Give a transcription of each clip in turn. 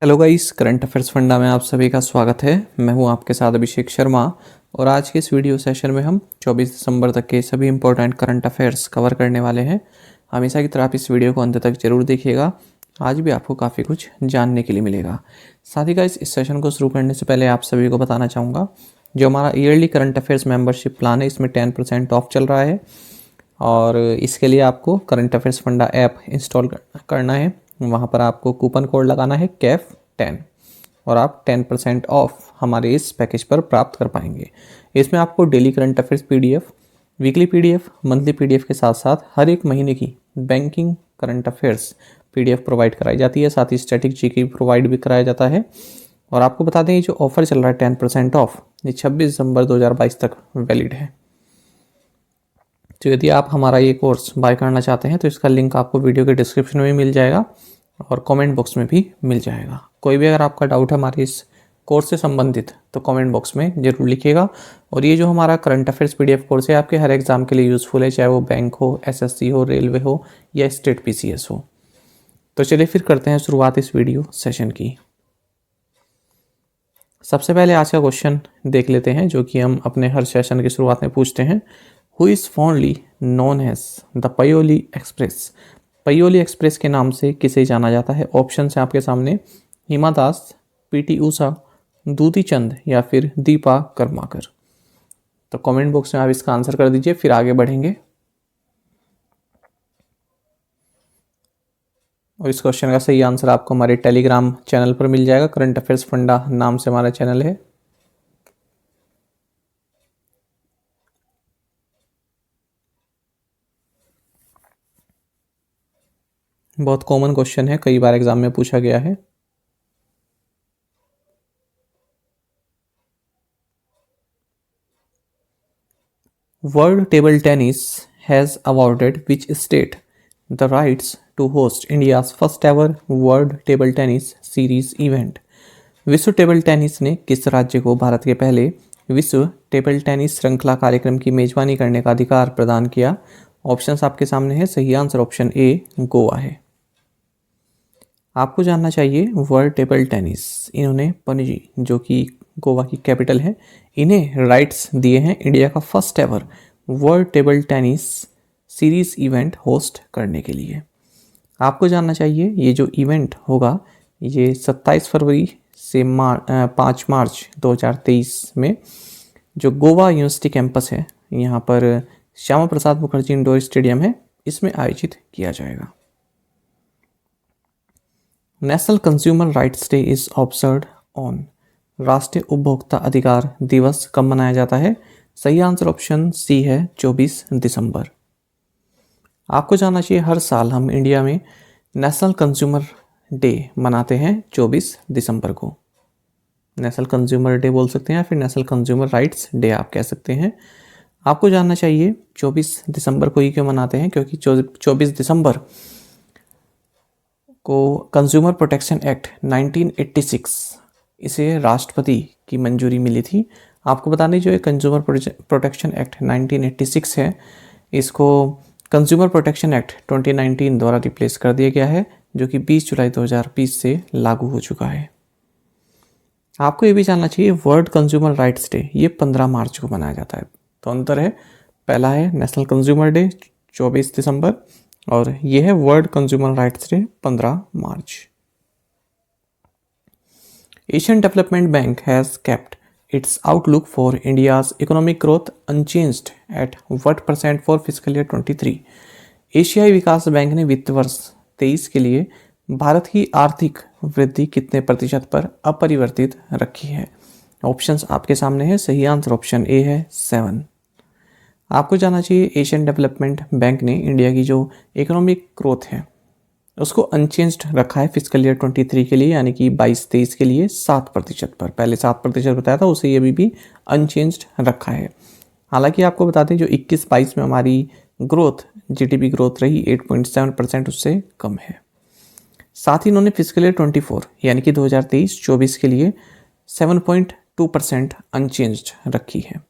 Hello guys, current affairs funda में आप सभी का स्वागत है। मैं हूं आपके साथ अभिषेक शर्मा और आज के इस वीडियो सेशन में हम 24 दिसंबर तक के सभी इंपॉर्टेंट करंट अफेयर्स कवर करने वाले हैं। हमेशा की तरह आप इस वीडियो को अंत तक जरूर देखिएगा, आज भी आपको काफ़ी कुछ जानने के लिए मिलेगा। साथ ही गाइस, इस सेशन को शुरू करने से पहले आप सभी को बताना चाहूँगा, जो हमारा yearly current affairs membership plan है इसमें 10% ऑफ चल रहा है और इसके लिए आपको current affairs funda app install करना है। वहाँ पर आपको कूपन कोड लगाना है CAF10 और आप 10% ऑफ हमारे इस पैकेज पर प्राप्त कर पाएंगे। इसमें आपको daily current affairs PDF, weekly PDF, monthly PDF के साथ साथ हर एक महीने की banking current affairs PDF provide कराई जाती है। साथ ही स्टैटिक GK प्रोवाइड भी कराया जाता है। और आपको बता दें, ये जो ऑफर चल रहा है 10% ऑफ, ये 26 दिसंबर 2022 तक वैलिड है। तो यदि आप हमारा ये कोर्स बाय करना चाहते हैं तो इसका लिंक आपको वीडियो के डिस्क्रिप्शन में मिल जाएगा और कमेंट बॉक्स में भी मिल जाएगा। कोई भी अगर आपका डाउट है हमारे इस कोर्स से संबंधित तो कमेंट बॉक्स में जरूर लिखिएगा। और ये जो हमारा करंट अफेयर्स PDF कोर्स है आपके हर एग्जाम के लिए यूज़फुल है, चाहे वो बैंक हो, SSC हो, रेलवे हो या स्टेट PCS हो। तो चलिए फिर करते हैं शुरुआत इस वीडियो सेशन की। सबसे पहले आज का क्वेश्चन देख लेते हैं, जो कि हम अपने हर सेशन की शुरुआत में पूछते हैं। Who is fondly known as the Payoli Express? Payoli Express के नाम से किसे जाना जाता है? ऑप्शन है आपके सामने, हिमा दास, PT ऊषा, दूती चंद या फिर दीपा कर्माकर। तो कमेंट बॉक्स में आप इसका आंसर कर दीजिए, फिर आगे बढ़ेंगे। और इस क्वेश्चन का सही आंसर आपको हमारे टेलीग्राम चैनल पर मिल जाएगा। करंट अफेयर्स फंडा नाम से हमारा चैनल है। बहुत कॉमन क्वेश्चन है, कई बार एग्जाम में पूछा गया है। World table tennis has awarded which state the rights to host India's first ever world table tennis series event? विश्व टेबल टेनिस ने किस राज्य को भारत के पहले विश्व टेबल टेनिस श्रृंखला कार्यक्रम की मेजबानी करने का अधिकार प्रदान किया? ऑप्शंस आपके सामने है। सही आंसर ऑप्शन ए गोवा है। आपको जानना चाहिए, वर्ल्ड टेबल टेनिस, इन्होंने पणजी, जो कि गोवा की कैपिटल है, इन्हें राइट्स दिए हैं इंडिया का first ever world table tennis series event host करने के लिए। आपको जानना चाहिए, ये जो इवेंट होगा ये 27 फरवरी से 5 मार्च 2023 में जो गोवा यूनिवर्सिटी कैंपस है, यहाँ पर श्यामा प्रसाद मुखर्जी इंडोर स्टेडियम है, इसमें आयोजित किया जाएगा। National consumer rights day is observed on? राष्ट्रीय उपभोक्ता अधिकार दिवस कब मनाया जाता है? सही आंसर ऑप्शन सी है, 24 दिसंबर। आपको जानना चाहिए, हर साल हम इंडिया में नेशनल कंज्यूमर डे मनाते हैं 24 दिसंबर को। नेशनल कंज्यूमर डे बोल सकते हैं या फिर नेशनल कंज्यूमर राइट्स डे आप कह सकते हैं। आपको जानना चाहिए 24 दिसंबर को ही क्यों मनाते हैं? क्योंकि 24 दिसंबर को कंज्यूमर प्रोटेक्शन एक्ट 1986, इसे राष्ट्रपति की मंजूरी मिली थी। आपको बता दें, जो ये कंज्यूमर प्रोटेक्शन एक्ट 1986 है, इसको कंज्यूमर प्रोटेक्शन एक्ट 2019 द्वारा रिप्लेस कर दिया गया है, जो कि 20 जुलाई 2020 से लागू हो चुका है। आपको ये भी जानना चाहिए, वर्ल्ड कंज्यूमर राइट्स डे ये 15 मार्च को मनाया जाता है। तो अंतर है, पहला है नेशनल कंज्यूमर डे 24 दिसंबर और यह है world consumer rights day 15 March. Asian development bank has kept it's outlook for India's economic growth unchanged at what % for physical year 23? एशियाई विकास बैंक ने वित्त वर्ष 23 के लिए भारत की आर्थिक वृद्धि कितने प्रतिशत पर अपरिवर्तित रखी है? ऑप्शंस आपके सामने है। सही आंसर ऑप्शन ए है, 7। आपको जानना चाहिए, एशियन डेवलपमेंट बैंक ने इंडिया की जो इकोनॉमिक ग्रोथ है उसको अनचेंज्ड रखा है फिजिकल ईयर 23 के लिए, यानी कि 22-23 के लिए 7% पर। पहले 7% बताया था, उसे अभी भी अनचेंज्ड रखा है। हालांकि आपको बता दें, जो 21-22 में हमारी ग्रोथ, GDP ग्रोथ रही 8.7%, उससे कम है। साथ ही इन्होंने फिजिकल ईयर 24 यानी कि 2023-24 के लिए 7.2% अनचेंज्ड रखी है।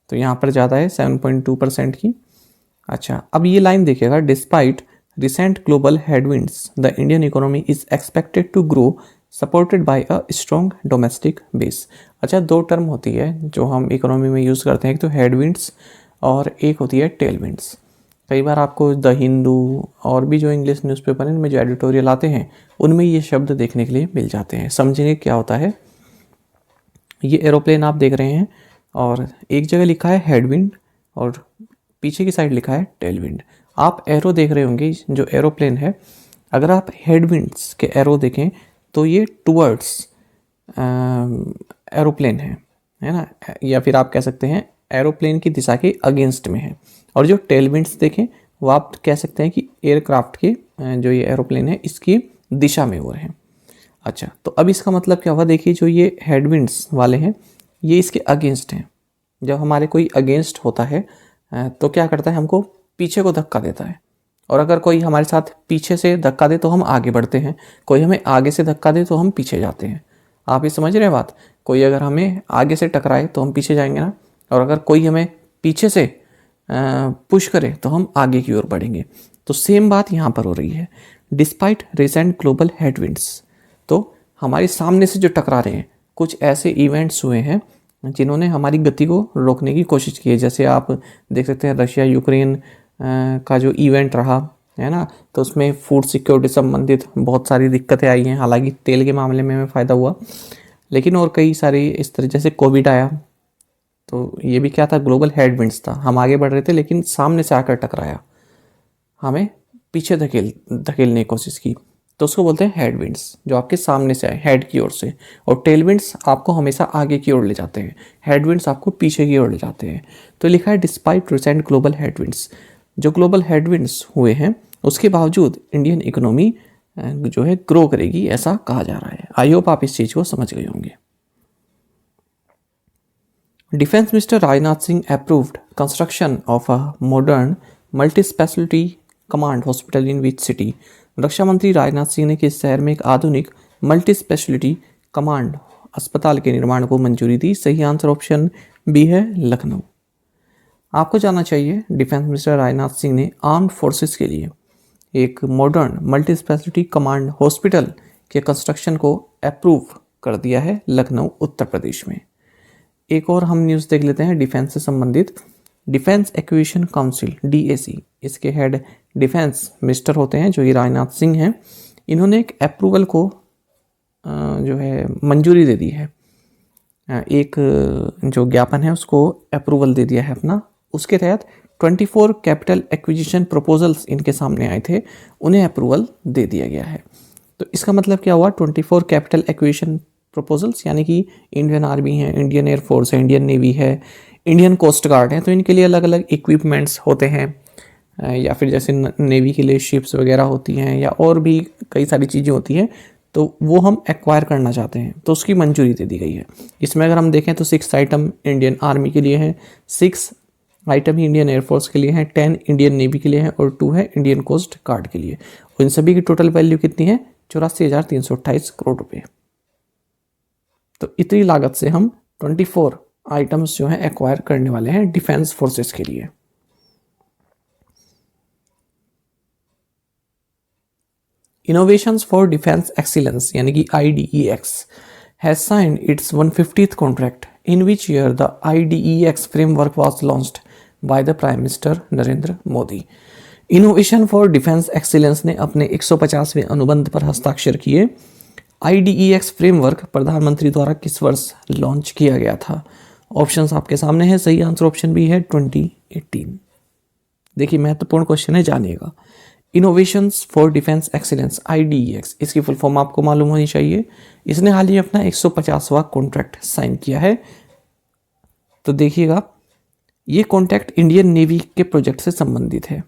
तो यहाँ पर ज़्यादा है 7.2% की। अच्छा, अब ये लाइन देखिएगा, despite recent global headwinds, the Indian economy is expected to grow supported by a strong domestic base. अच्छा, दो टर्म होती है जो हम इकोनॉमी में यूज़ करते हैं, एक तो हेडविंड्स और एक होती है टेलविंड्स। कई बार आपको द हिंदू और भी जो इंग्लिश न्यूज़पेपर हैं इनमें जो एडिटोरियल आते हैं उनमें ये शब्द देखने के लिए मिल जाते हैं। समझेंगे क्या होता है। ये एरोप्लेन आप देख रहे हैं और एक जगह लिखा है हेडविंड और पीछे की साइड लिखा है टेलविंड। आप एरो देख रहे होंगे, जो एरोप्लेन है अगर आप हेडविंड्स के एरो देखें तो ये टूवर्ड्स एरोप्लेन है ना, या फिर आप कह सकते हैं एरोप्लेन की दिशा के अगेंस्ट में है। और जो टेलविंड्स देखें वो आप कह सकते हैं कि एयरक्राफ्ट के जो ये एरोप्लेन है इसकी दिशा में हो रहे हैं। अच्छा, तो अब इसका मतलब क्या हुआ, देखिए जो ये हेडविंड्स वाले हैं ये इसके अगेंस्ट हैं। जब हमारे कोई अगेंस्ट होता है तो क्या करता है, हमको पीछे को धक्का देता है। और अगर कोई हमारे साथ पीछे से धक्का दे तो हम आगे बढ़ते हैं, कोई हमें आगे से धक्का दे तो हम पीछे जाते हैं। आप ये समझ रहे हैं बात। कोई अगर हमें आगे से टकराए तो हम पीछे जाएंगे ना, और अगर कोई हमें पीछे से पुश करे तो हम आगे की ओर बढ़ेंगे। तो सेम बात यहाँ पर हो रही है। डिस्पाइट रिसेंट ग्लोबल हेडविंड्स, तो हमारे सामने से जो टकरा रहे हैं कुछ ऐसे इवेंट्स हुए हैं जिन्होंने हमारी गति को रोकने की कोशिश की है। जैसे आप देख सकते हैं रशिया यूक्रेन का जो इवेंट रहा है ना, तो उसमें फूड सिक्योरिटी संबंधित बहुत सारी दिक्कतें आई हैं। हालांकि तेल के मामले में हमें फ़ायदा हुआ, लेकिन और कई सारी इस तरह, जैसे कोविड आया तो ये भी क्या था, ग्लोबल हेडविंड्स था। हम आगे बढ़ रहे थे लेकिन सामने से आकर टकराया, हमें पीछे धकेलने की कोशिश की, तो उसको बोलते हैं हेडविंड्स, जो आपके सामने से आए हेड की ओर से। और टेलविंड्स आपको हमेशा आगे की ओर ले जाते हैं, हेडविंड्स आपको पीछे की ओर ले जाते हैं। तो लिखा है डिस्पाइट रिसेंट ग्लोबल हेडविंड्स, जो ग्लोबल हेडविंड्स हुए हैं उसके बावजूद इंडियन इकोनॉमी जो है ग्रो करेगी, ऐसा कहा जा रहा है। आई होप आप इस चीज़ को समझ गए होंगे। Defence minister Rajnath Singh approved construction of a modern multi speciality command hospital in which city. रक्षा मंत्री राजनाथ सिंह ने किस शहर में एक आधुनिक मल्टी स्पेशलिटी कमांड अस्पताल के निर्माण को मंजूरी दी। सही आंसर ऑप्शन बी है, लखनऊ। आपको जानना चाहिए डिफेंस मिनिस्टर राजनाथ सिंह ने आर्म्ड फोर्सेस के लिए एक modern multi speciality command hospital के कंस्ट्रक्शन को अप्रूव कर दिया है लखनऊ उत्तर प्रदेश में। एक और हम न्यूज़ देख लेते हैं डिफेंस से संबंधित। डिफेंस एक्विजिशन काउंसिल डीएसी, इसके हेड डिफेंस मिनिस्टर होते हैं जो ये राजनाथ सिंह हैं। इन्होंने एक अप्रूवल को जो है मंजूरी दे दी है, एक जो ज्ञापन है उसको अप्रूवल दे दिया है अपना। उसके तहत 24 कैपिटल एक्विजिशन प्रपोजल्स इनके सामने आए थे, उन्हें अप्रूवल दे दिया गया है। तो इसका मतलब क्या हुआ, 24 कैपिटल एक्विजिशन प्रपोजल्स यानी कि इंडियन आर्मी है, इंडियन एयरफोर्स है, इंडियन नेवी है, इंडियन कोस्ट गार्ड है, तो इनके लिए अलग अलग इक्विपमेंट्स होते हैं, या फिर जैसे नेवी के लिए शिप्स वगैरह होती हैं या और भी कई सारी चीज़ें होती हैं, तो वो हम एक्वायर करना चाहते हैं तो उसकी मंजूरी दे दी गई है। इसमें अगर हम देखें तो 6 आइटम इंडियन आर्मी के लिए हैं, 6 आइटम ही इंडियन एयरफोर्स के लिए हैं, 10 इंडियन नेवी के लिए हैं और 2 है इंडियन कोस्ट गार्ड के लिए। इन सभी की टोटल वैल्यू कितनी है, 84,328 करोड़ रुपये। तो इतनी लागत से हम 24 आइटम्स जो हैं एक्वायर करने वाले हैं डिफेंस फोर्सेस के लिए। इनोवेशंस फॉर डिफेंस एक्सीलेंस यानी कि IDEX has signed it's 150th contract in which year the IDEX framework was launched by the prime minister Narendra Modi. Innovation for defence excellence ने अपने 150वें अनुबंध पर हस्ताक्षर किए। IDEX फ्रेमवर्क प्रधानमंत्री द्वारा किस वर्ष लॉन्च किया गया था। ऑप्शंस आपके सामने है, सही आंसर ऑप्शन बी है 2018। देखिए महत्वपूर्ण क्वेश्चन है, जानिएगा। Innovations for defence excellence IDEX, इसकी फुल फॉर्म आपको मालूम होनी चाहिए। इसने हाल ही अपना 150वां कॉन्ट्रैक्ट साइन किया है। तो देखिएगा ये कॉन्ट्रैक्ट इंडियन नेवी के प्रोजेक्ट से संबंधित है।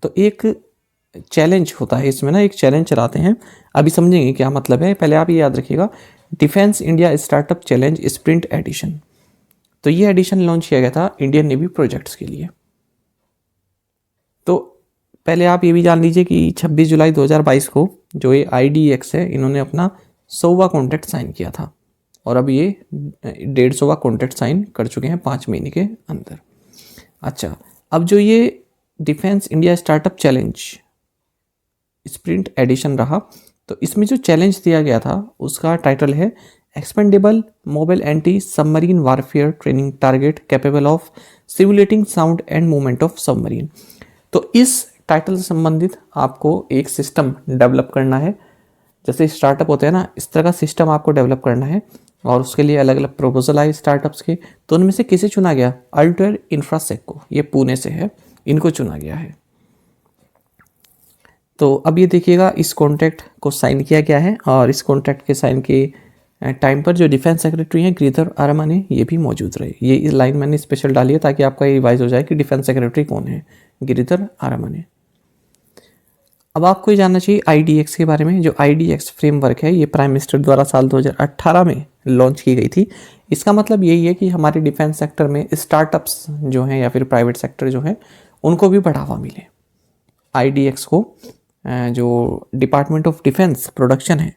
तो एक चैलेंज होता है इसमें ना, एक चैलेंज चलाते हैं, अभी समझेंगे क्या मतलब है। पहले आप ये याद रखिएगा, defence India startup challenge sprint edition. तो ये एडिशन लॉन्च किया गया था इंडियन नेवी प्रोजेक्ट्स के लिए। तो पहले आप ये भी जान लीजिए कि 26 जुलाई 2022 को जो ये IDEX है इन्होंने अपना 100वां कॉन्ट्रैक्ट साइन किया था और अब ये 150वां कॉन्ट्रैक्ट साइन कर चुके हैं 5 महीने के अंदर। अच्छा, अब जो ये defence India startup challenge sprint edition रहा, तो इसमें जो चैलेंज दिया गया था उसका टाइटल है expendable mobile anti submarine warfare training target capable of simulating sound and movement of submarine. तो इस टाइटल से संबंधित आपको एक सिस्टम डेवलप करना है। जैसे स्टार्टअप होते हैं ना, इस तरह का सिस्टम आपको डेवलप करना है और उसके लिए अलग अलग प्रपोजल आए स्टार्टअप्स के। तो उनमें से किसे चुना गया? अल्टेर इंफ्रासेक को, ये पुणे से है, इनको चुना गया है। तो अब ये देखिएगा, इस कॉन्ट्रैक्ट को साइन किया गया है और इस कॉन्ट्रैक्ट के साइन के टाइम पर जो डिफेंस सेक्रेटरी हैं गिरिधर आरामाने, ये भी मौजूद रहे। ये लाइन मैंने स्पेशल डाली है ताकि आपका ये रिवाइज हो जाए कि डिफेंस सेक्रेटरी कौन है, गिरिधर आरामाने। अब आपको ये जानना चाहिए IDX के बारे में। जो IDX फ्रेमवर्क है ये प्राइम मिनिस्टर द्वारा साल 2018 में लॉन्च की गई थी। इसका मतलब यही है कि हमारे डिफेंस सेक्टर में स्टार्टअप्स जो हैं या फिर प्राइवेट सेक्टर जो है उनको भी बढ़ावा मिले। IDX को जो डिपार्टमेंट ऑफ डिफेंस प्रोडक्शन है,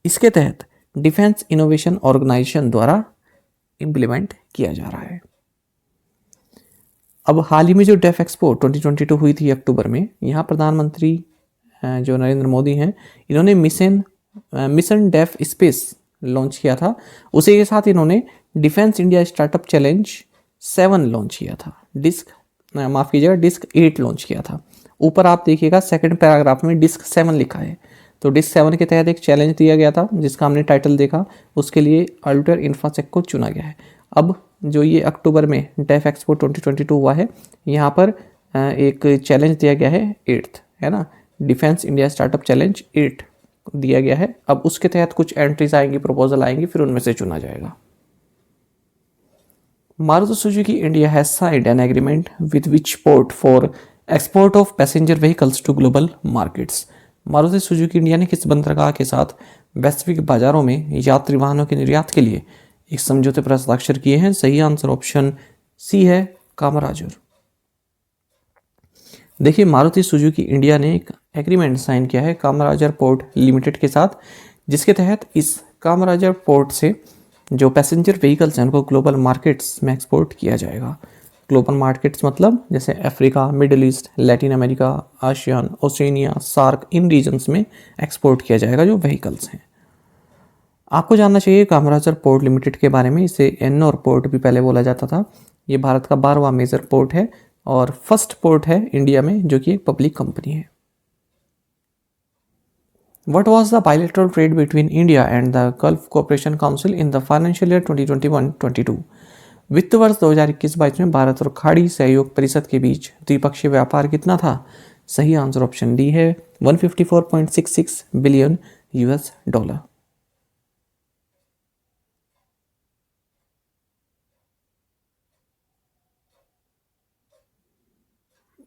इसके तहत डिफेंस इनोवेशन ऑर्गेनाइजेशन द्वारा इम्प्लीमेंट किया जा रहा है। अब हाल ही में जो डेफ एक्सपो 2022 हुई थी अक्टूबर में, यहाँ प्रधानमंत्री जो नरेंद्र मोदी हैं, इन्होंने मिशन डेफ स्पेस लॉन्च किया था। उसी के साथ इन्होंने defence India startup challenge 7 launch किया था। डिस्क 8 लॉन्च किया था। ऊपर आप देखिएगा सेकंड पैराग्राफ में डिस्क 7 लिखा है। तो डिस्क 7 के तहत एक चैलेंज दिया गया था जिसका हमने टाइटल देखा, उसके लिए अल्टेर इंफ्रासेक को चुना गया है। अब जो ये अक्टूबर में डेफ एक्सपो 2022 हुआ है, यहाँ पर एक चैलेंज दिया गया है 8th, है ना, डिफेंस इंडिया स्टार्टअप चैलेंज 8 दिया गया है। अब उसके तहत कुछ एंट्रीज आएंगी, प्रपोजल आएंगी, फिर उनमें से चुना जाएगा। Maruti Suzuki India has signed an agreement with which port for export of passenger vehicles to global markets. Maruti Suzuki India ने किस बंदरगाह के साथ वैश्विक बाजारों में यात्री वाहनों के निर्यात के लिए एक समझौते पर हस्ताक्षर किए हैं? सही आंसर ऑप्शन सी है, कामराजर। देखिए, मारुति सुजुकी इंडिया ने एक एग्रीमेंट साइन किया है कामराजर पोर्ट लिमिटेड के साथ, जिसके तहत इस कामराजर पोर्ट से जो पैसेंजर व्हीकल्स हैं उनको ग्लोबल मार्केट्स में एक्सपोर्ट किया जाएगा। ग्लोबल मार्केट्स मतलब जैसे Africa, Middle East, Latin America, ASEAN, Oceania, SAARC, इन रीजन्स में एक्सपोर्ट किया जाएगा जो व्हीकल्स हैं। आपको जानना चाहिए कामराजर पोर्ट लिमिटेड के बारे में। इसे एन्नोर पोर्ट भी पहले बोला जाता था। ये भारत का 12वां मेजर पोर्ट है और फर्स्ट पोर्ट है इंडिया में जो कि एक पब्लिक कंपनी है। What was the bilateral trade between India and the Gulf Cooperation Council in the financial year 2021-22? वित्त वर्ष 2021-22 में भारत और खाड़ी सहयोग परिषद के बीच द्विपक्षीय व्यापार कितना था? सही आंसर ऑप्शन डी है, $154.66 बिलियन।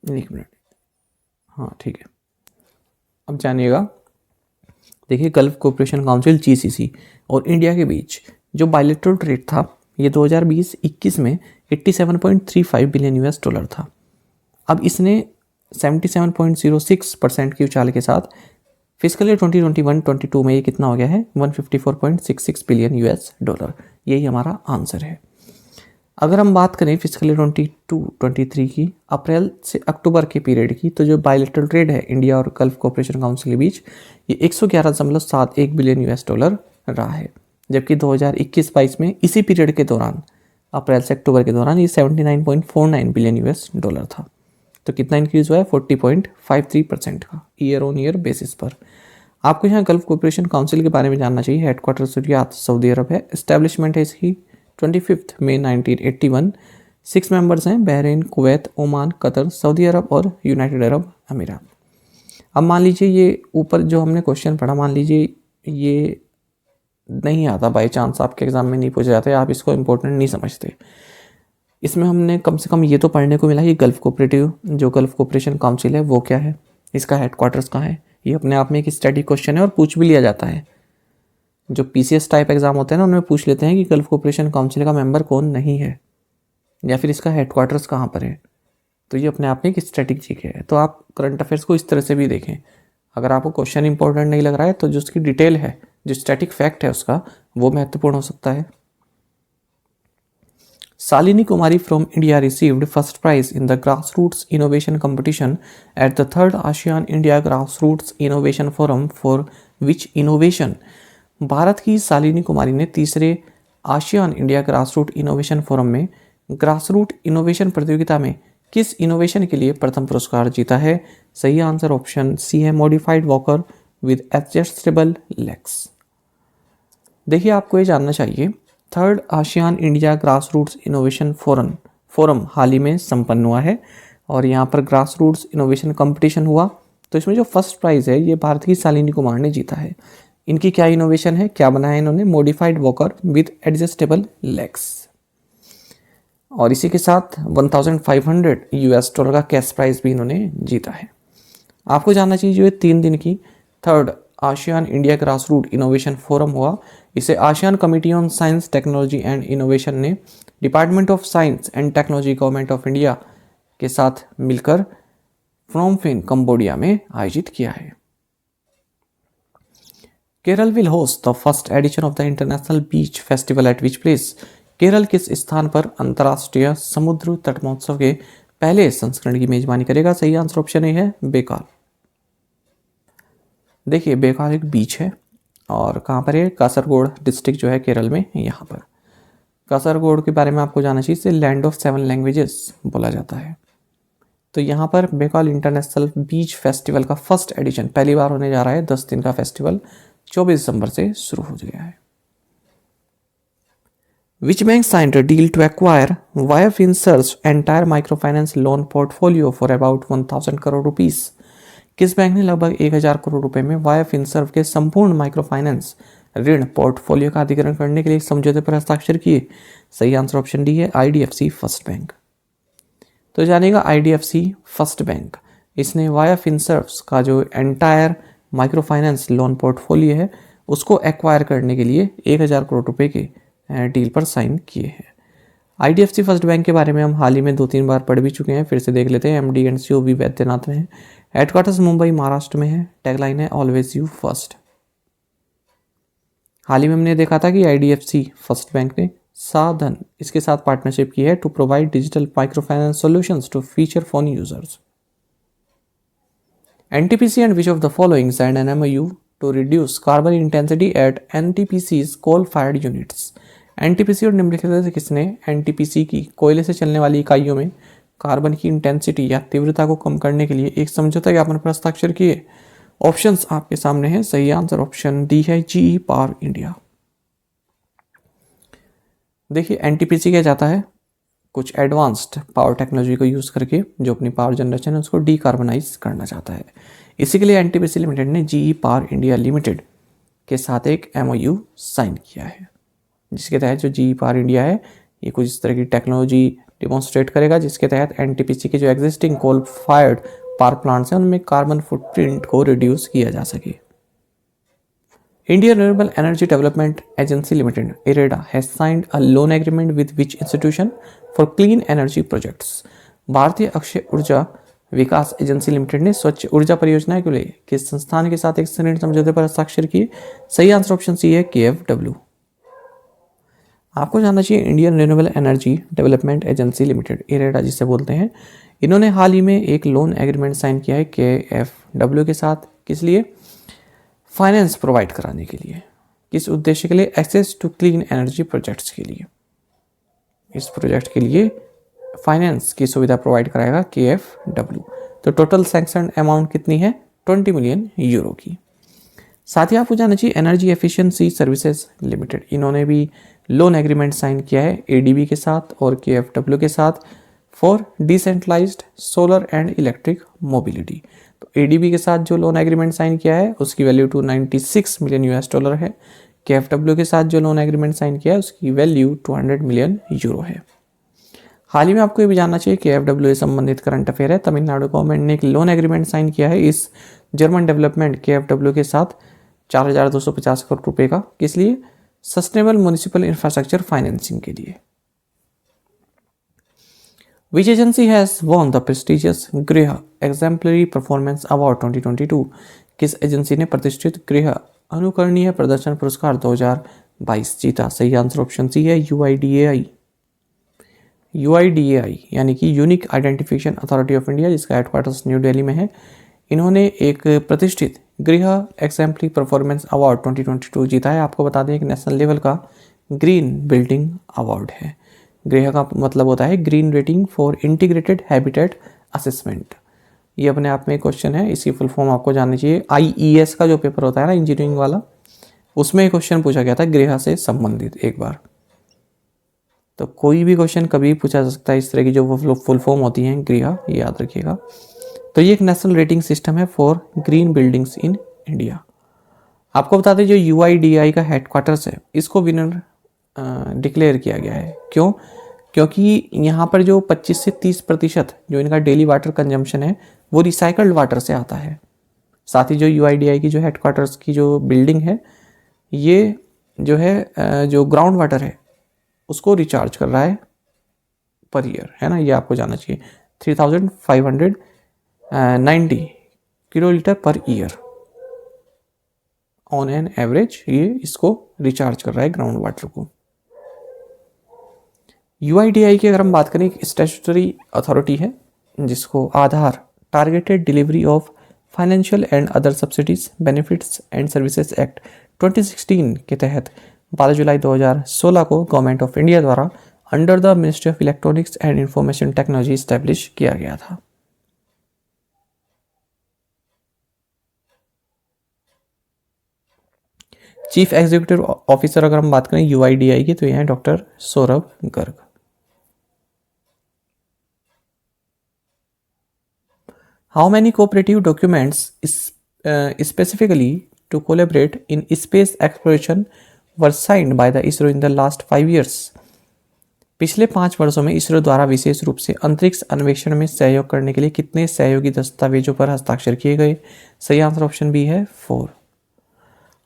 एक मिनट, हाँ ठीक है। अब जानिएगा, देखिए गल्फ कोऑपरेशन काउंसिल GCC और इंडिया के बीच जो बायलैटरल ट्रेड था ये 2020-21 में $87.35 बिलियन था। अब इसने 77.06% की उछाल के साथ फिजिकल ईयर 2021-22 में ये कितना हो गया है? $154.66 बिलियन। यही हमारा आंसर है। अगर हम बात करें फिजिकल ईयर 22-23 की, अप्रैल से अक्टूबर के पीरियड की, तो जो बायलैटरल ट्रेड है इंडिया और गल्फ कोऑपरेशन काउंसिल के बीच ये $111.71 बिलियन रहा है। जबकि 2021-22 में इसी पीरियड के दौरान, अप्रैल से अक्टूबर के दौरान, ये $79.49 बिलियन था। तो कितना इंक्रीज हुआ है? 40.53% का ईयर ऑन ईयर बेसिस पर। आपको यहाँ गल्फ कोऑपरेशन काउंसिल के बारे में जानना चाहिए। हेडक्वार्टर रियाद, सऊदी अरब है। एस्टेब्लिशमेंट है इसकी 25 मई 1981। 6 मेंबर्स हैं, Bahrain, Kuwait, Oman, Qatar, Saudi Arab और यूनाइटेड अरब अमीरात। अब मान लीजिए ये ऊपर जो हमने क्वेश्चन पढ़ा, मान लीजिए ये नहीं आता, बाई चांस आपके एग्जाम में नहीं पूछे जाते, आप इसको इम्पोर्टेंट नहीं समझते। इसमें हमने कम से कम ये तो पढ़ने को मिला कि गल्फ कोऑपरेशन काउंसिल है वो क्या है, इसका हेडक्वार्टर्स कहाँ है। ये अपने आप में एक स्टैटिक क्वेश्चन है और पूछ भी लिया जाता है। जो PCS टाइप एग्जाम होते हैं ना, उनमें पूछ लेते हैं कि गल्फ कोऑपरेशन काउंसिल का मेंबर कौन नहीं है या फिर इसका हेडक्वार्टर्स कहाँ पर है। तो ये अपने आप में एक स्टैटिक चीज है। तो आप करंट अफेयर्स को इस तरह से भी देखें। अगर आपको क्वेश्चन इंपॉर्टेंट नहीं लग रहा है तो जो उसकी डिटेल है, जो स्टैटिक फैक्ट है उसका, वो महत्वपूर्ण हो सकता है। Salini Kumari from India received first prize in the Grassroots Innovation Competition at the 3rd ASEAN India Grassroots Innovation Forum for which innovation. Bharat की शालिनी कुमारी ने तीसरे ASEAN India grassroot innovation forum में ग्रासरूट इनोवेशन प्रतियोगिता में किस इनोवेशन के लिए प्रथम पुरस्कार जीता है? सही आंसर ऑप्शन सी है, modified walker with adjustable legs. देखिए, आपको ये जानना चाहिए, third ASEAN India grass roots innovation forum हाल ही में संपन्न हुआ है और यहाँ पर ग्रास रूट्स इनोवेशन कंपटीशन हुआ। तो इसमें जो फर्स्ट प्राइज़ है ये भारत की शालिनी कुमार ने जीता है। इनकी क्या इनोवेशन है, क्या बनाया इन्होंने? Modified walker with adjustable legs. और इसी के साथ $1500 का कैश प्राइज भी इन्होंने जीता है। आपको जानना चाहिए, जो ये 3 दिन की third ASEAN India grass root innovation forum हुआ, इसे ASEAN committee on science technology and innovation ने department of science and technology government of India के साथ मिलकर फ्रॉम फिन कंबोडिया में आयोजित किया है। Kerala will host the first edition of the international beach festival at which place. Kerala किस स्थान पर अंतर्राष्ट्रीय समुद्र तट महोत्सव के पहले संस्करण की मेजबानी करेगा? सही आंसर ऑप्शन ए है, बेकाल। देखिए, बेकाल एक बीच है और कहाँ पर है? कासरगोड डिस्ट्रिक्ट जो है केरल में, यहाँ पर। कासरगोड के बारे में आपको जानना चाहिए, इसे लैंड ऑफ 7 लैंग्वेजेस बोला जाता है। तो यहाँ पर बेकाल इंटरनेशनल बीच फेस्टिवल का फर्स्ट एडिशन पहली बार होने जा रहा है। 10 दिन का फेस्टिवल 24 दिसंबर से शुरू हो गया है। Which bank signed a deal to acquire via FinServ's entire microfinance loan portfolio for about 1000 crore rupees? किस बैंक ने लगभग 1000 करोड़ रुपए में वाया फिनसर्व के संपूर्ण माइक्रो फाइनेंस ऋण पोर्टफोलियो का अधिग्रहण करने के लिए समझौते पर हस्ताक्षर किए? सही आंसर ऑप्शन डी है, IDFC फर्स्ट बैंक। तो जानिएगा, IDFC फर्स्ट बैंक, इसने वाया फिनसर्व का जो entire micro finance loan portfolio है उसको एक्वायर करने के लिए 1000 करोड़ रुपए के डील पर साइन किए हैं। IDFC फर्स्ट बैंक के बारे में हम हाल ही में 2-3 बार पढ़ भी चुके हैं, फिर से देख लेते हैं। MD एंड CO भी वैद्यनाथ में है, हेडक्वार्टर्स मुंबई महाराष्ट्र में है, टैगलाइन है ऑलवेज यू फर्स्ट। हाल ही में हमने देखा था कि IDFC फर्स्ट बैंक ने साधन इसके साथ पार्टनरशिप की है to provide digital micro finance solutions to feature phone users. NTPC and which of the following signed an MOU to reduce carbon intensity at NTPC's coal-fired units? NTPC और निम्नलिखित में से किसने NTPC की कोयले से चलने वाली इकाइयों में कार्बन की इंटेंसिटी या तीव्रता को कम करने के लिए एक समझौता ज्ञापन पर हस्ताक्षर किए? ऑप्शंस आपके सामने हैं, सही आंसर ऑप्शन डी है, GE पावर इंडिया। देखिए, NTPC क्या चाहता है? कुछ एडवांस्ड पावर टेक्नोलॉजी को यूज़ करके जो अपनी पावर जनरेशन है उसको डीकार्बनाइज करना चाहता है। इसी के लिए NTPC लिमिटेड ने GE पावर इंडिया लिमिटेड के साथ एक MOU साइन किया है, जिसके तहत जो GE पावर इंडिया है ये कुछ इस तरह की टेक्नोलॉजी डिमॉन्स्ट्रेट करेगा, जिसके तहत NTPC के जो existing coal fired power plants हैं उनमें कार्बन फुटप्रिंट को रिड्यूस किया जा सके। Indian Renewable Energy Development Agency Limited (IREDA) has signed a loan agreement with which institution for clean energy projects? भारतीय अक्षय ऊर्जा विकास एजेंसी लिमिटेड ने स्वच्छ ऊर्जा परियोजना के लिए किस संस्थान के साथ एक ऋण समझौते पर हस्ताक्षर किए? सही आंसर ऑप्शन सी है, KFW। आपको जानना चाहिए, Indian renewable energy development agency limited (IREDA) जिसे बोलते हैं, इन्होंने हाल ही में एक लोन एग्रीमेंट साइन किया है KFW के साथ। किस लिए? फाइनेंस प्रोवाइड कराने के लिए। किस उद्देश्य के लिए? Access to clean energy projects के लिए। इस प्रोजेक्ट के लिए फाइनेंस की सुविधा प्रोवाइड कराएगा KFW। तो टोटल सैंक्शन अमाउंट कितनी है? 20 मिलियन यूरो की। साथ ही आपको जानना चाहिए, एनर्जी एफिशिएंसी सर्विसेज लिमिटेड, इन्होंने भी लोन एग्रीमेंट साइन किया है ADB के साथ और KFW के साथ for decentralised solar and electric mobility. तो ADB के साथ जो लोन एग्रीमेंट साइन किया है उसकी वैल्यू $296 मिलियन है। KFW के साथ जो लोन एग्रीमेंट साइन किया है उसकी वैल्यू 200 मिलियन यूरो है। हाल ही में आपको ये भी जानना चाहिए, KFW से संबंधित करंट अफेयर है, तमिलनाडु गवर्नमेंट ने एक लोन एग्रीमेंट साइन किया है इस जर्मन डेवलपमेंट KFW के साथ 4250 करोड़ रुपए का। किस लिए? सस्टेनेबल म्युनिसिपल इंफ्रास्ट्रक्चर फाइनेंसिंग के लिए। Which agency has won the prestigious गृह Exemplary Performance Award 2022? किस एजेंसी ने प्रतिष्ठित गृह अनुकरणीय प्रदर्शन पुरस्कार 2022 जीता? सही आंसर ऑप्शन सी है, UIDAI। UIDAI यानी कि unique identification authority of India, जिसका हेडक्वार्टर्स न्यू दिल्ली में है, इन्होंने एक प्रतिष्ठित गृह एग्जाम्पली परफॉर्मेंस अवार्ड 2022 जीता है। आपको बता दें कि नेशनल लेवल का ग्रीन बिल्डिंग अवार्ड है। गृह का मतलब होता है green rating for integrated habitat assessment. ये अपने आप में क्वेश्चन है, इसकी फुल फॉर्म आपको जाननी चाहिए। IES का जो पेपर होता है ना इंजीनियरिंग वाला, उसमें क्वेश्चन पूछा गया था गृह से संबंधित एक बार। तो कोई भी क्वेश्चन कभी पूछा जा सकता है इस तरह की जो फुल फॉर्म होती हैं गृह, ये याद रखिएगा। तो ये एक नेशनल रेटिंग सिस्टम है for green buildings in India. आपको बता दें जो UIDAI का हेडक्वार्टर्स है, इसको विनर डिक्लेयर किया गया है। क्यों? क्योंकि यहाँ पर जो 25 से 30% जो इनका डेली वाटर कंजम्पशन है वो रिसाइकल्ड वाटर से आता है। साथ ही जो UIDAI की जो हेडक्वार्टर्स की जो बिल्डिंग है, ये जो है जो ग्राउंड वाटर है उसको रिचार्ज कर रहा है पर ईयर, है ना, ये आपको जानना चाहिए। 3590 kilolitre per year on an average ये इसको रिचार्ज कर रहा है ग्राउंड वाटर को। UIDAI की अगर हम बात करें, एक स्टैट्यूटरी अथॉरिटी है जिसको Aadhaar targeted delivery of financial and other subsidies benefits and services act 2016 के तहत 12 जुलाई 2016 को गवर्नमेंट ऑफ इंडिया द्वारा under the ministry of electronics and information technology establish किया गया था। चीफ एग्जीक्यूटिव ऑफिसर अगर हम बात करें UIDAI की, तो यह है doctor Saurabh Garg. How many cooperative documents specifically to collaborate in space exploration were signed by the ISRO in the last 5 years? पिछले 5 वर्षों में इसरो द्वारा विशेष रूप से अंतरिक्ष अन्वेषण में सहयोग करने के लिए कितने सहयोगी दस्तावेजों पर हस्ताक्षर किए गए? सही आंसर ऑप्शन बी है 4।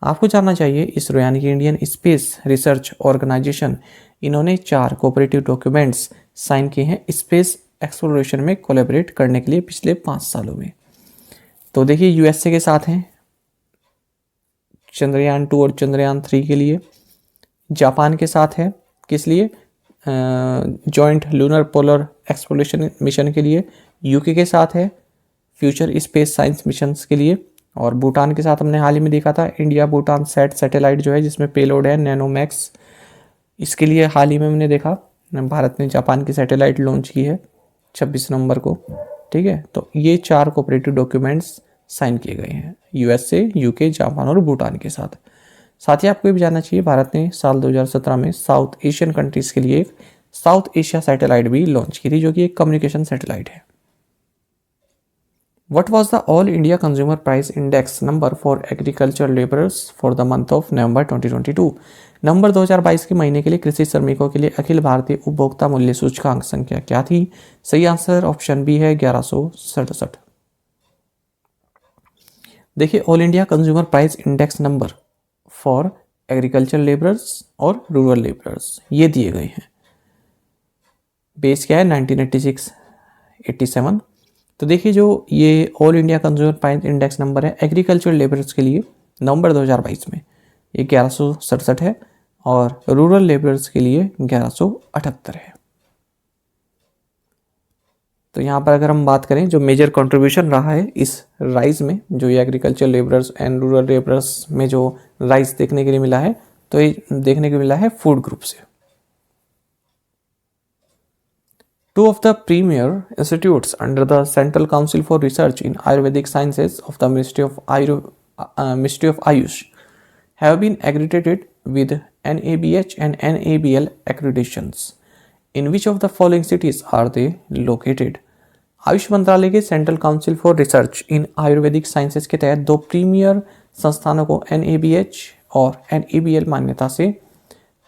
आपको जानना चाहिए इसरो यानी कि इंडियन स्पेस रिसर्च ऑर्गेनाइजेशन, इन्होंने 4 कोऑपरेटिव डॉक्यूमेंट्स साइन किए हैं स्पेस एक्सप्लोरेशन में कोलैबोरेट करने के लिए पिछले 5 सालों में। तो देखिए USA के साथ हैं चंद्रयान 2 और चंद्रयान 3 के लिए, जापान के साथ है किस लिए, joint lunar polar exploration mission के लिए, UK के साथ है फ्यूचर स्पेस साइंस मिशंस के लिए, और भूटान के साथ हमने हाल ही में देखा था इंडिया भूटान सैटेलाइट जो है जिसमें पेलोड है नैनोमैक्स, इसके लिए हाल ही में हमने देखा भारत ने जापान की सैटेलाइट लॉन्च की है 26 नवंबर को। ठीक है, तो ये 4 कोऑपरेटिव डॉक्यूमेंट्स साइन किए गए हैं USA, UK, जापान और भूटान के साथ। साथ ही आपको ये भी जानना चाहिए भारत ने साल 2017 में साउथ एशियन कंट्रीज़ के लिए एक साउथ एशिया सैटेलाइट भी लॉन्च की थी जो कि एक कम्युनिकेशन सैटेलाइट है। What was the All India Consumer Price Index number for agricultural laborers for the month of November 2022? नवंबर 2022 के महीने के लिए कृषि श्रमिकों के लिए अखिल भारतीय उपभोक्ता मूल्य सूचकांक संख्या क्या थी? सही आंसर ऑप्शन बी है 1167। देखिए all India consumer price index number for agriculture labourers और रूरल लेबरर्स ये दिए गए हैं। बेस क्या है 1986 87। तो देखिए जो ये all India consumer price index number है एग्रीकल्चर लेबरर्स के लिए नवंबर 2022 में ये 1167 है और रूरल लेबरर्स के लिए 1178 है। तो यहाँ पर अगर हम बात करें जो मेजर कंट्रीब्यूशन रहा है इस राइज में, जो ये agriculture labourers and rural labourers में जो राइज देखने के लिए मिला है, तो ये देखने को मिला है फूड ग्रुप से। 2 of the premier institutes under the Central Council for Research in Ayurvedic Sciences of the Ministry of Ayush have been accredited with NABH and NABL accreditations. In which of the following cities are they located? Ayush मंत्रालय के central council for research in Ayurvedic sciences के तहत 2 premiere संस्थानों को NABH और NABL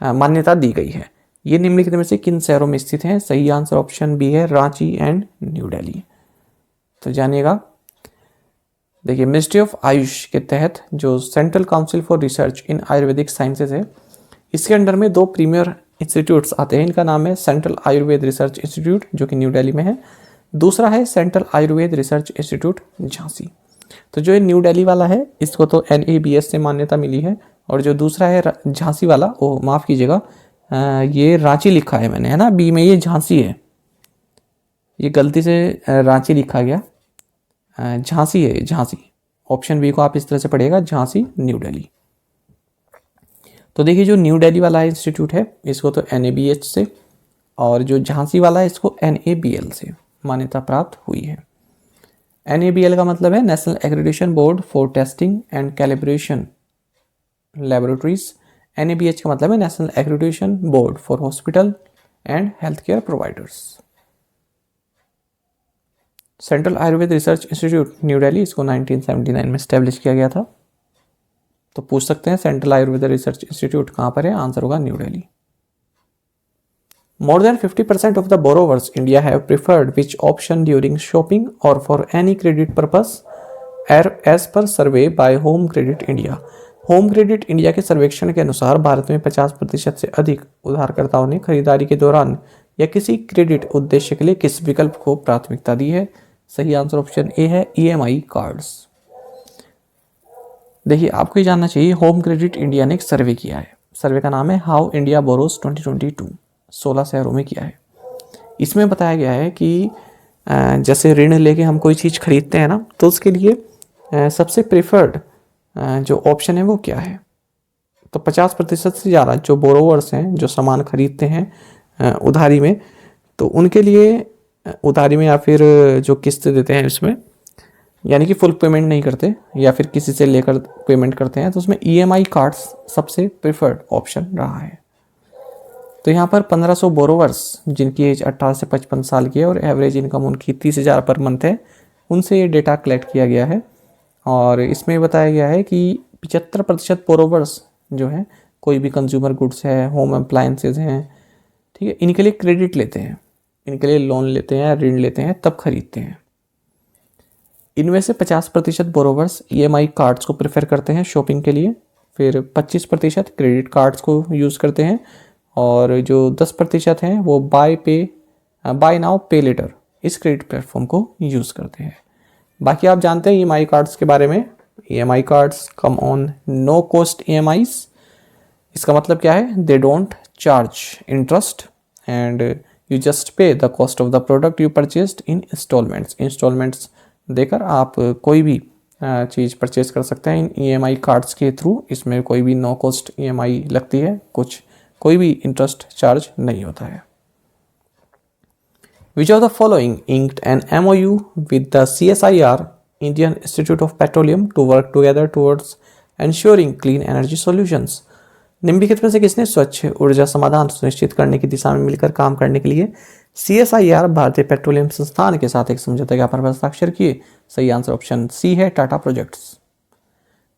मान्यता दी गई है। ये निम्नलिखित में से किन शहरों में स्थित हैं? सही आंसर ऑप्शन बी है रांची एंड न्यू दिल्ली। तो जानिएगा, देखिए मिनिस्ट्री ऑफ आयुष के तहत जो central council for research in Ayurvedic sciences है, इसके अंडर में 2 प्रीमियर इंस्टीट्यूट्स आते हैं। इनका नाम है सेंट्रल आयुर्वेद रिसर्च इंस्टीट्यूट जो कि न्यू दिल्ली में है, दूसरा है central Ayurveda research institute Jhansi. तो जो ये न्यू दिल्ली वाला है इसको तो NABS से मान्यता मिली है, और जो दूसरा है झांसी वाला, वो माफ़ कीजिएगा ये रांची लिखा है मैंने, है ना, बी में ये झांसी है, ये गलती से रांची लिखा गया, झांसी है झांसी, ऑप्शन बी को आप इस तरह से पढ़िएगा, झांसी न्यू दिल्ली। तो देखिए जो न्यू दिल्ली वाला इंस्टीट्यूट है इसको तो NABH से, और जो झांसी वाला है इसको NABL से मान्यता प्राप्त हुई है। NABL का मतलब है national accreditation board for testing and calibration laboratories. NABH का मतलब है national accreditation board for hospital and health care providers. Central Ayurveda research institute new Delhi, इसको 1979 में स्टैब्लिश किया गया था। तो पूछ सकते हैं सेंट्रल आयुर्वेद रिसर्च इंस्टीट्यूट कहाँ पर है, आंसर होगा new Delhi. More than 50% of the borrowers India have preferred which option during shopping or for any credit purpose as per survey by Home Credit India। Home credit India के सर्वेक्षण के अनुसार भारत में 50% से अधिक उधारकर्ताओं ने खरीदारी के दौरान या किसी क्रेडिट उद्देश्य के लिए किस विकल्प को प्राथमिकता दी है। सही आंसर ऑप्शन ए है EMI कार्ड्स। देखिए आपको ये जानना चाहिए, होम क्रेडिट इंडिया ने एक सर्वे किया है। सर्वे का नाम है हाउ इंडिया बोरोस 2022, 16 शहरों में किया है। इसमें बताया गया है कि जैसे ऋण लेके हम कोई चीज़ खरीदते हैं ना, तो उसके लिए सबसे प्रेफर्ड जो ऑप्शन है वो क्या है। तो 50% से ज़्यादा जो बोरोवर्स हैं, जो सामान खरीदते हैं उधारी में, तो उनके लिए उधारी में या फिर जो किस्त देते हैं उसमें, यानी कि फुल पेमेंट नहीं करते या फिर किसी से लेकर पेमेंट करते हैं, तो उसमें EMI कार्ड्स सबसे प्रेफर्ड ऑप्शन रहा है। तो यहाँ पर 1500 बोरोवर्स जिनकी एज 18 से 55 साल की है और एवरेज इनकम उनकी 30,000 पर मंथ है, उनसे ये डेटा कलेक्ट किया गया है। और इसमें बताया गया है कि 75% बोरोवर्स जो है, कोई भी कंज्यूमर गुड्स है, होम अप्लायंसेज हैं, ठीक है, इनके लिए क्रेडिट लेते हैं, इनके लिए लोन लेते हैं, ऋण लेते हैं, तब खरीदते हैं। इनमें से 50% बोरोवर्स EMI कार्ड्स को प्रेफर करते हैं शॉपिंग के लिए, फिर 25% क्रेडिट कार्ड्स को यूज़ करते हैं, और जो 10% हैं वो बाय नाउ पे लेटर इस क्रेडिट प्लेटफॉर्म को यूज़ करते हैं। बाकी आप जानते हैं EMI कार्ड्स के बारे में। EMI cards come on no cost EMIs। इसका मतलब क्या है, they don't charge interest and you just pay the cost of the product you purchased in instalments देकर आप कोई भी चीज़ परचेज कर सकते हैं इन EMI कार्ड्स के थ्रू। इसमें कोई भी नो कॉस्ट EMI लगती है, कोई भी इंटरेस्ट चार्ज नहीं होता है। Which of the following inked an MOU with the CSIR, Indian Institute of Petroleum, to work together towards ensuring clean energy solutions? निम्नलिखित में से किसने स्वच्छ ऊर्जा समाधान सुनिश्चित करने की दिशा में मिलकर काम करने के लिए CSIR भारतीय पेट्रोलियम संस्थान के साथ एक समझौता ज्ञापन पर हस्ताक्षर किए? सही आंसर ऑप्शन सी है, टाटा प्रोजेक्ट्स।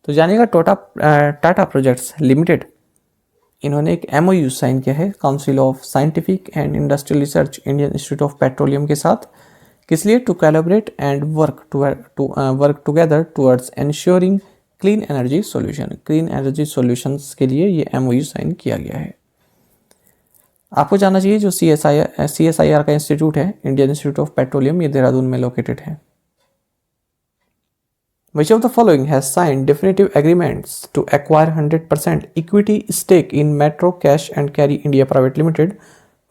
तो जानिएगा टाटा प्रोजेक्ट्स लिमिटेड, इन्होंने एक MOU साइन किया है council of scientific and industrial research Indian institute of petroleum के साथ। किस लिए? To collaborate and work together towards ensuring clean energy solution. Clean energy solutions के लिए ये MOU साइन किया गया है। आपको जानना चाहिए जो CSIR का इंस्टीट्यूट है, इंडियन इंस्टीट्यूट ऑफ पेट्रोलियम, ये देहरादून में लोकेटेड है। Which of the following has signed definitive agreements to acquire 100% equity stake in Metro Cash and Carry India Private Limited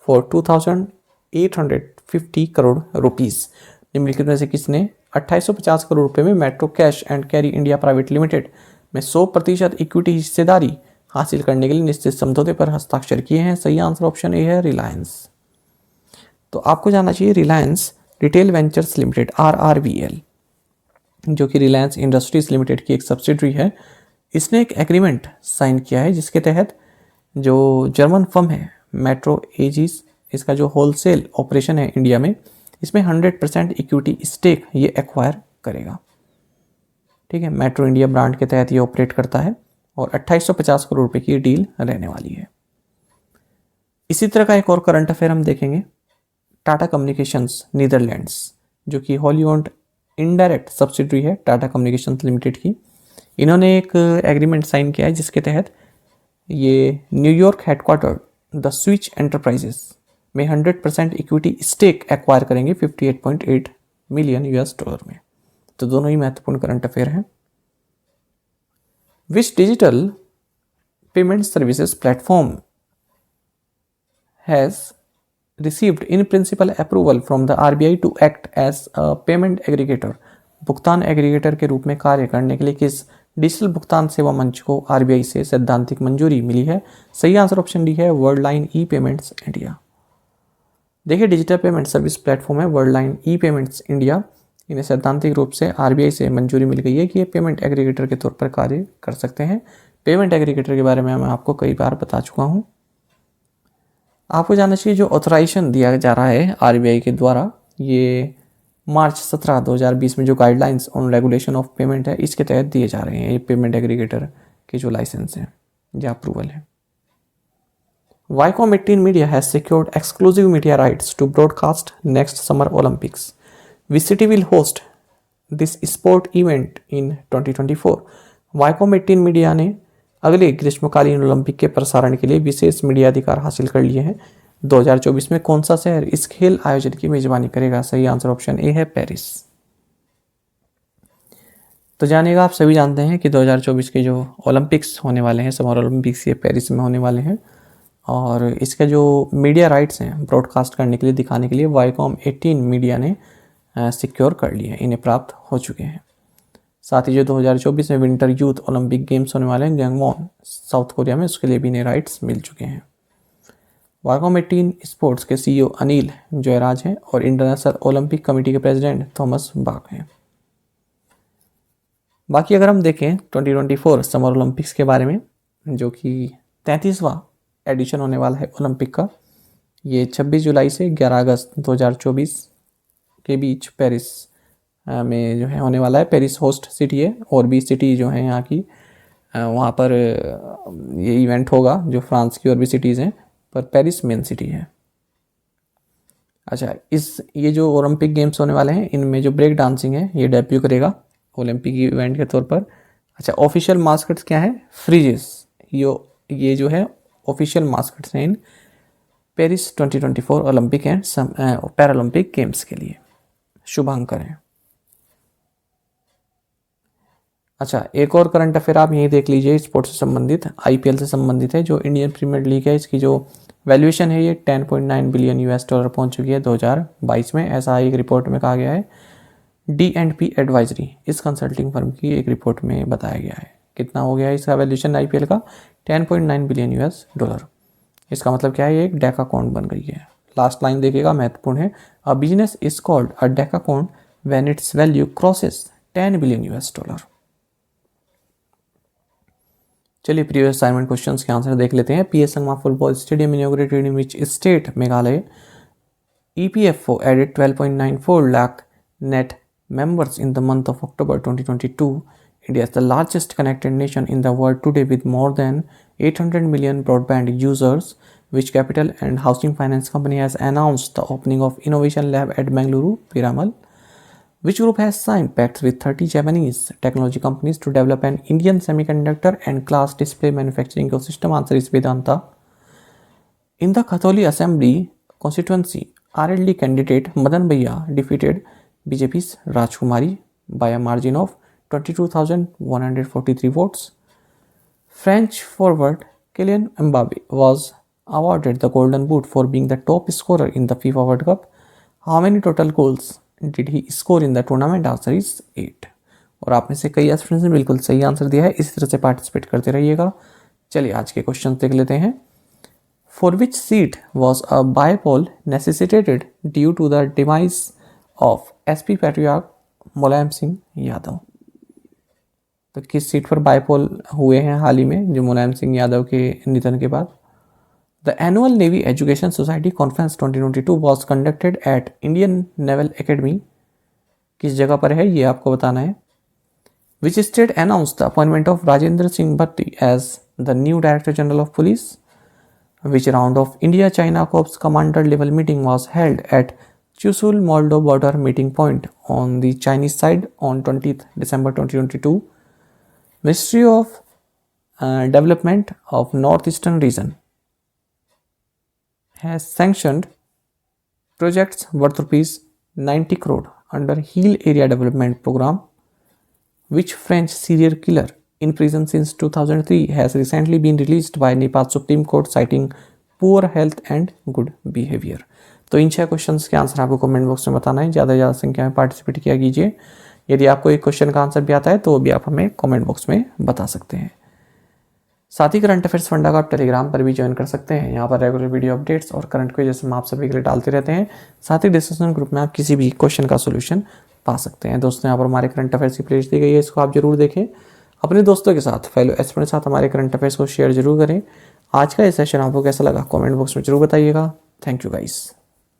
for 2,850 crore rupees? निम्नलिखित में से किसने 2850 करोड़ रुपए में metro cash and carry India private limited में 100% इक्विटी हिस्सेदारी हासिल करने के लिए निश्चित समझौते पर हस्ताक्षर किए हैं? सही आंसर ऑप्शन ए है, रिलायंस। तो आपको जानना चाहिए Reliance retail ventures limited RRVL, जो कि रिलायंस इंडस्ट्रीज लिमिटेड की एक सब्सिडरी है, इसने एक एग्रीमेंट साइन किया है जिसके तहत जो जर्मन फर्म है मेट्रो एजीस, इसका जो होलसेल ऑपरेशन है इंडिया में, इसमें 100% इक्विटी स्टेक ये एक्वायर करेगा। ठीक है, मेट्रो इंडिया ब्रांड के तहत ये ऑपरेट करता है और 2850 करोड़ रुपए की ये डील रहने वाली है। इसी तरह का एक और करंट अफेयर हम देखेंगे। टाटा कम्युनिकेशंस नीदरलैंड्स, जो कि होली ओन्ड इनडायरेक्ट सब्सिडरी है टाटा कम्युनिकेशंस लिमिटेड की, इन्होंने एक एग्रीमेंट साइन किया है जिसके तहत ये New York headquarter the switch enterprises में 100% इक्विटी स्टेक एक्वायर करेंगे $58.8 मिलियन में। तो दोनों ही महत्वपूर्ण करंट अफेयर हैं। Which digital payment services platform has received in principle approval from the RBI to act as a payment aggregator भुगतान एग्रीगेटर के रूप में कार्य करने के लिए किस डिजिटल भुगतान सेवा मंच को आरबीआई से सैद्धांतिक मंजूरी मिली है? सही आंसर ऑप्शन डी है, वर्ल्ड लाइन ई पेमेंट्स इंडिया। देखिए, डिजिटल पेमेंट सर्विस प्लेटफॉर्म है वर्ल्ड लाइन ई पेमेंट्स इंडिया, इन्हें सैद्धांतिक रूप से आरबीआई से मंजूरी मिल गई है कि ये पेमेंट एग्रीगेटर के तौर पर कार्य कर सकते हैं। पेमेंट एग्रीगेटर के बारे में मैं आपको कई बार बता चुका हूँ। आपको जानना चाहिए जो ऑथराइजेशन दिया जा रहा है आरबीआई के द्वारा, ये मार्च 17, 2020 में जो guidelines on regulation of payment है इसके तहत दिए जा रहे हैं। ये पेमेंट एग्रीगेटर के जो लाइसेंस हैं या अप्रूवल है। Viacom 18 Media has secured exclusive media rights to broadcast next Summer Olympics. Which city will host this sport event in 2024? Viacom 18 Media ने अगले ग्रीष्मकालीन ओलंपिक के प्रसारण के लिए विशेष मीडिया अधिकार हासिल कर लिए हैं। 2024 में कौन सा शहर इस खेल आयोजन की मेजबानी करेगा? सही आंसर ऑप्शन ए है, पेरिस। तो जानिएगा, आप सभी जानते हैं कि 2024 के जो ओलंपिक्स होने वाले हैं, समर ओलंपिक्स, ये पेरिस में होने वाले हैं। और इसके जो मीडिया राइट्स हैं ब्रॉडकास्ट करने के लिए, दिखाने के लिए, वाईकॉम 18 मीडिया ने सिक्योर कर लिए हैं, इन्हें प्राप्त हो चुके हैं। साथ ही जो 2024 में विंटर यूथ ओलंपिक गेम्स होने वाले हैं गैंगवॉन साउथ कोरिया में, उसके लिए भी इन्हें राइट्स मिल चुके हैं। वाईकॉम 18 स्पोर्ट्स के सीईओ अनिल जयराज हैं और इंटरनेशनल ओलंपिक कमेटी के प्रेसिडेंट थॉमस बाक हैं। बाकी अगर हम देखें 2024 समर ओलंपिक्स के बारे में, जो कि 33वां एडिशन होने वाला है ओलंपिक का, ये 26 जुलाई से 11 अगस्त 2024 के बीच पेरिस में जो है होने वाला है। पेरिस होस्ट सिटी है, और भी सिटी जो है यहाँ की वहाँ पर ये इवेंट होगा, जो फ्रांस की और भी सिटीज़ हैं, पर पेरिस मेन सिटी है। अच्छा, ये जो ओलंपिक गेम्स होने वाले हैं, इनमें जो ब्रेक डांसिंग है ये डेब्यू करेगा ओलंपिक इवेंट के तौर पर। अच्छा, ऑफिशियल मास्कट्स क्या है? फ्रीजेस। ये जो है ऑफिशियल मास्कट्स हैं in Paris 2024 Olympic and Paralympic games के लिए। शुभांकर हैं। अच्छा, एक और करंट अफेयर आप यही देख लीजिए, स्पोर्ट्स से संबंधित, आईपीएल से संबंधित है। जो इंडियन प्रीमियर लीग है, इसकी जो वैल्यूएशन है ये 10.9 बिलियन यूएस डॉलर पहुंच चुकी है 2022 में, ऐसा एक रिपोर्ट में कहा गया है। D&P एडवाइजरी, इस कंसल्टिंग फर्म की एक रिपोर्ट में बताया गया है। कितना हो गया है इसका वैल्यूएशन आईपीएल का? 10.9 बिलियन यूएस डॉलर। इसका मतलब क्या है? ये एक डेकाकॉन्ट बन गई है। लास्ट लाइन देखिएगा, महत्वपूर्ण है। A business is called a decacorn when its value crosses 10 billion US dollar. चलिए, प्रीवियस असाइनमेंट क्वेश्चंस के आंसर देख लेते हैं। PS Sangma football stadium inaugurated in which state? Meghalaya. EPFO added 12.94 lakh net members in the month of October 2022. India is the largest connected nation in the world today with more than 800 million broadband users. Which capital and housing finance company has announced the opening of innovation lab at Bengaluru, Piramal? Which group has signed pacts with 30 Japanese technology companies to develop an Indian semiconductor and glass display manufacturing ecosystem? Answer is Vedanta. In the Katholi Assembly constituency, RLD candidate Madan Bhaiya defeated BJP's Rajkumari by a margin of 22,143 votes. French forward Kylian Mbappe was awarded the Golden Boot for being the top scorer in the FIFA World Cup. How many total goals did he score in the tournament? Answer is 8. और आप में से कई students ने बिल्कुल सही answer दिया है। इसी तरह से पार्टिसिपेट करते रहिएगा। चलिए, आज के क्वेश्चन देख लेते हैं। For which seat was a by-poll necessitated due to the demise of SP Patriarch Mulayam Singh Yadav? तो किस सीट पर बायपोल हुए हैं हाल ही में, जो मुलायम सिंह यादव के निधन के बाद? The annual navy education society conference 2022 was conducted at Indian naval academy. किस जगह पर है ये आपको बताना है। Which state announce the appointment of Rajendra Singh Bhatti as the new director general of police? Which round of India-China Corps commander level meeting was held at Chushul-Moldo border meeting point on the Chinese side on 20th December 2022? Ministry of Development of Northeastern Region has sanctioned projects worth rupees 90 crore under Hill Area Development Program. Which French serial killer in prison since 2003 has recently been released by Nepal Supreme Court citing poor health and good behavior? तो इन 6 questions के answer आपको comment box में बताना है। ज़्यादा से ज़्यादा संख्या में पार्टिसिपेट किया कीजिए। यदि आपको एक क्वेश्चन का आंसर भी आता है तो वो भी आप हमें कमेंट बॉक्स में बता सकते हैं। साथ ही करंट अफेयर्स फंडा को आप टेलीग्राम पर भी ज्वाइन कर सकते हैं। यहाँ पर रेगुलर वीडियो अपडेट्स और करंट क्विज़ हम आप सभी के लिए डालते रहते हैं। साथ ही डिस्कशन ग्रुप में आप किसी भी क्वेश्चन का सोल्यूशन पा सकते हैं। दोस्तों, यहाँ पर हमारे करंट अफेयर्स की प्लेलिस्ट दी गई है, इसको आप जरूर देखें। अपने दोस्तों के साथ, फेलो एस्पिरेंट्स के साथ हमारे करंट अफेयर्स को शेयर जरूर करें। आज का ये सेशन आपको कैसा लगा कमेंट बॉक्स में जरूर बताइएगा। Thank you guys.